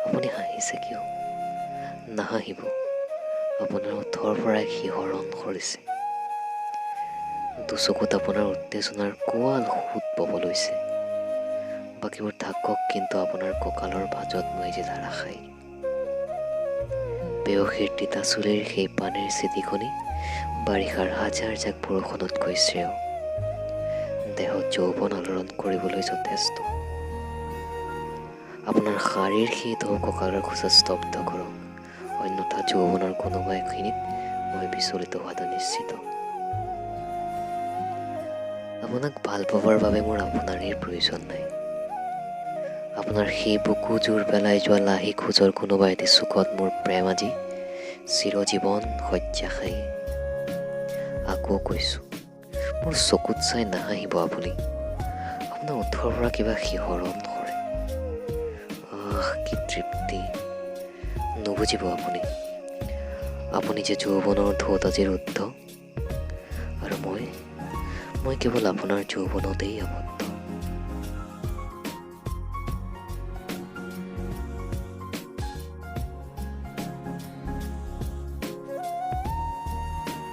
আপুনি হাঁহিছে কিয়? নাহাঁহিব। আপোনাৰ ওঠৰ পৰাই শিহৰণ সৰিছে। দুচকুত আপোনাৰ উত্তেজনাৰ কোৱাল সোঁত বব লৈছে। বাকীবোৰ থাকক, কিন্তু আপোনাৰ কঁকালৰ ভাজত মই যে ধাৰাসায়ী। পেয়সীৰ তিতা চুলিৰ সেই পানীৰ চিটিকনি বাৰিষাৰ হাজাৰ জাক বৰষুণতকৈ শ্ৰেয়। দেহত যৌৱন আলোড়ন কৰিবলৈ যথেষ্ট। আপোনাৰ শাৰীৰ সেই ঢৌ কঁকালৰ খোজত স্তব্ধ কৰক, অন্যথা যৌৱনৰ কোনোবা এখিনিত মই বিচলিত হোৱাটো নিশ্চিত। আপোনাক ভাল পাবৰ বাবে মোৰ আপোনাৰেই প্ৰয়োজন নাই। আপোনাৰ সেই বুকু জোৰ পেলাই যোৱা লাহি খোজৰ কোনোবা এটি চুকত মোৰ প্ৰেম আজি চিৰজীৱন শয্যাশায়ী। আকৌ কৈছোঁ, মোৰ চকুত চাই নাহাঁহিব আপুনি। আপোনাৰ ওঠৰ পৰা কিবা শিহৰণ সৰে। আহ, কি তৃপ্তি! নুবুজিব আপুনি। আপুনি যে যৌৱনৰ ঢৌত আজি ৰুদ্ধ, আৰু মই কেৱল আপোনাৰ যৌৱনতেই আবদ্ধ।